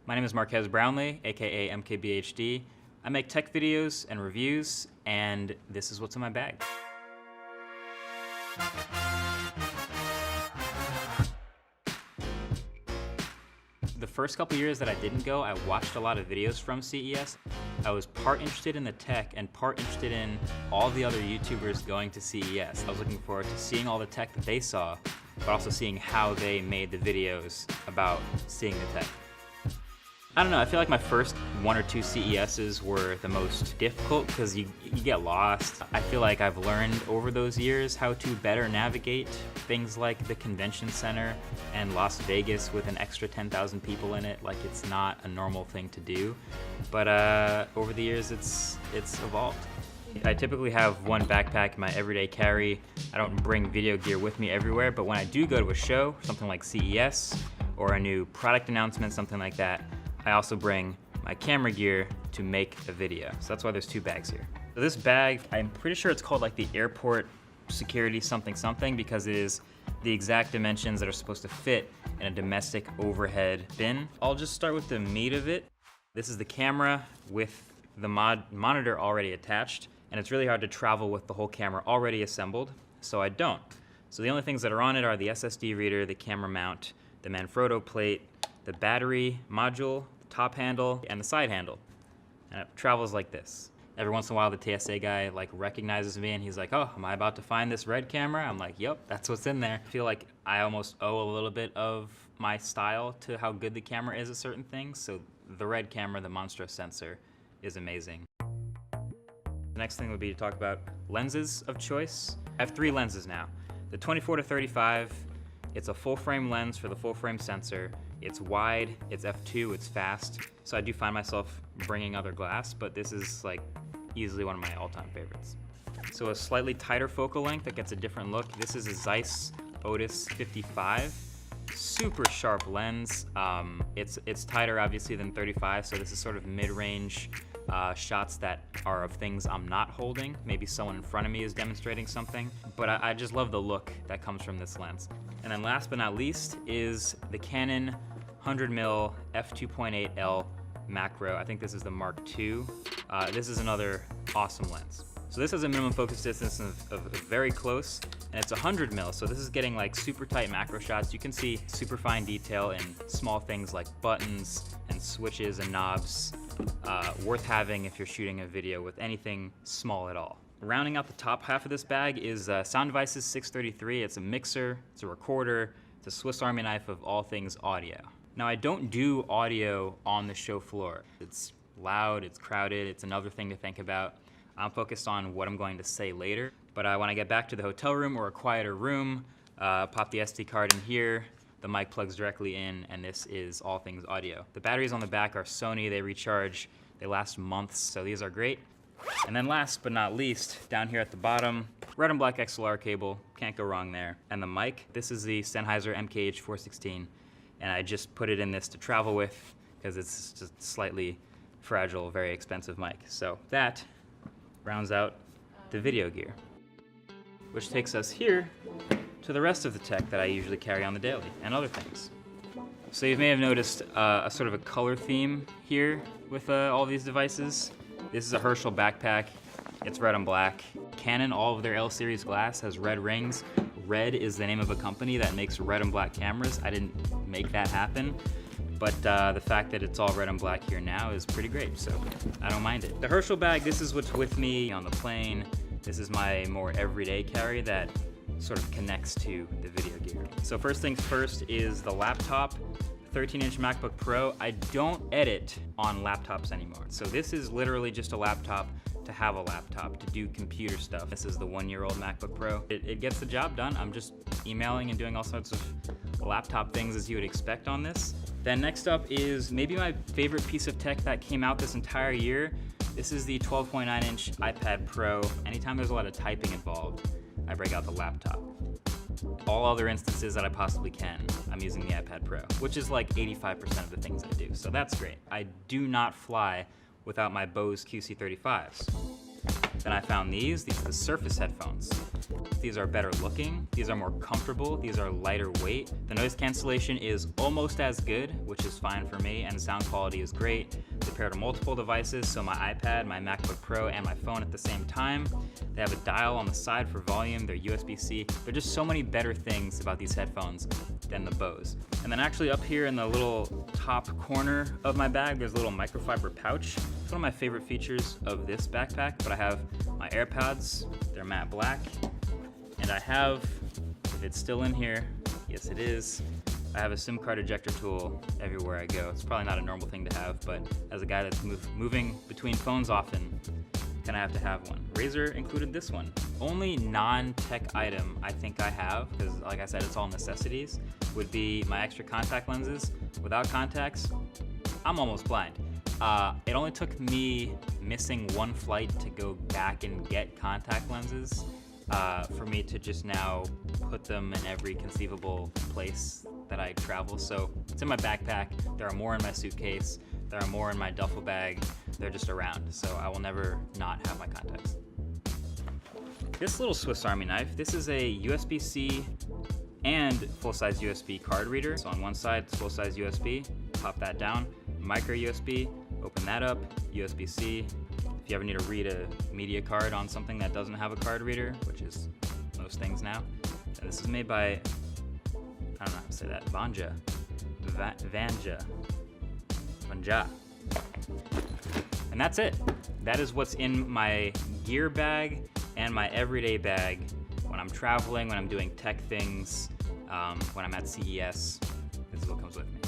My name is Marquez Brownlee, aka MKBHD. I make tech videos and reviews, and this is what's in my bag. The first couple years that I didn't go, I watched a lot of videos from CES. I was part interested in the tech and part interested in all the other YouTubers going to CES. I was looking forward to seeing all the tech that they saw, but also seeing how they made the videos about seeing the tech. I don't know, I feel like my first one or two CESs were the most difficult because you get lost. I feel like I've learned over those years how to better navigate things like the convention center and Las Vegas with an extra 10,000 people in it. Like, it's not a normal thing to do. But over the years, it's evolved. I typically have one backpack in my everyday carry. I don't bring video gear with me everywhere, but when I do go to a show, something like CES, or a new product announcement, something like that, I also bring my camera gear to make a video. So that's why there's two bags here. So this bag, I'm pretty sure it's called like the airport security something something because it is the exact dimensions that are supposed to fit in a domestic overhead bin. I'll just start with the meat of it. This is the camera with the monitor already attached, and it's really hard to travel with the whole camera already assembled, so I don't. So the only things that are on it are the SSD reader, the camera mount, the Manfrotto plate, the battery module, the top handle, and the side handle. And it travels like this. Every once in a while, the TSA guy like recognizes me and he's like, oh, am I about to find this red camera? I'm like, yep, that's what's in there. I feel like I almost owe a little bit of my style to how good the camera is at certain things. So the red camera, the Monstro sensor, is amazing. The next thing would be to talk about lenses of choice. I have three lenses now. The 24-35, it's a full frame lens for the full frame sensor. It's wide, it's f2, it's fast. So I do find myself bringing other glass, but this is like easily one of my all-time favorites. So a slightly tighter focal length that gets a different look. This is a Zeiss Otis 55. Super sharp lens. It's tighter obviously than 35, so this is sort of mid-range shots that are of things I'm not holding. Maybe someone in front of me is demonstrating something, but I just love the look that comes from this lens. And then last but not least is the Canon 100mm f2.8L macro. I think this is the Mark II. This is another awesome lens. So this has a minimum focus distance of very close, and it's 100mm, so this is getting like super tight macro shots. You can see super fine detail in small things like buttons and switches and knobs. Worth having if you're shooting a video with anything small at all. Rounding out the top half of this bag is Sound Devices 633. It's a mixer, it's a recorder, it's a Swiss Army knife of all things audio. Now, I don't do audio on the show floor. It's loud, it's crowded, it's another thing to think about. I'm focused on what I'm going to say later, but when I get back to the hotel room or a quieter room, pop the SD card in here, the mic plugs directly in, and this is all things audio. The batteries on the back are Sony, they recharge, they last months, so these are great. And then last but not least, down here at the bottom, red and black XLR cable, can't go wrong there. And the mic, this is the Sennheiser MKH416, and I just put it in this to travel with because it's just slightly fragile, very expensive mic. So that rounds out the video gear, which takes us here to the rest of the tech that I usually carry on the daily and other things. So you may have noticed a sort of a color theme here with all these devices. This is a Herschel backpack. It's red and black. Canon, all of their L series glass has red rings. Red is the name of a company that makes red and black cameras. I didn't make that happen, but the fact that it's all red and black here now is pretty great, so I don't mind it. The Herschel bag, this is what's with me on the plane. This is my more everyday carry that sort of connects to the video gear. So first things first is the laptop. 13-inch MacBook Pro. I don't edit on laptops anymore. So this is literally just a laptop to have a laptop, to do computer stuff. This is the 1-year-old MacBook Pro. It gets the job done. I'm just emailing and doing all sorts of laptop things as you would expect on this. Then next up is maybe my favorite piece of tech that came out this entire year. This is the 12.9-inch iPad Pro. Anytime there's a lot of typing involved, I break out the laptop. All other instances that I possibly can, I'm using the iPad Pro, which is like 85% of the things I do, so that's great. I do not fly without my Bose QC35s. Then I found these are the Surface headphones. These are better looking, these are more comfortable, these are lighter weight. The noise cancellation is almost as good, which is fine for me, and the sound quality is great. They pair to multiple devices, so my iPad, my MacBook Pro, and my phone at the same time. They have a dial on the side for volume, they're USB-C. There are just so many better things about these headphones than the Bose. And then actually up here in the little top corner of my bag, there's a little microfiber pouch. It's one of my favorite features of this backpack, but I have my AirPods, they're matte black. And I have, if it's still in here, yes it is, I have a SIM card ejector tool everywhere I go. It's probably not a normal thing to have, but as a guy that's moving between phones often, kinda have to have one. Razer included this one. Only non-tech item I think I have, because like I said, it's all necessities, would be my extra contact lenses. Without contacts, I'm almost blind. It only took me missing one flight to go back and get contact lenses for me to just now put them in every conceivable place that I travel. So it's in my backpack, there are more in my suitcase, there are more in my duffel bag, they're just around, so I will never not have my contacts. This little Swiss Army knife, this is a USB-C and full-size USB card reader. So on one side, it's full-size USB, pop that down, micro USB, open that up, USB-C. If you ever need to read a media card on something that doesn't have a card reader, which is most things now. And this is made by, I don't know how to say that, Vanja. And that's it. That is what's in my gear bag and my everyday bag when I'm traveling, when I'm doing tech things, when I'm at CES. This is what comes with me.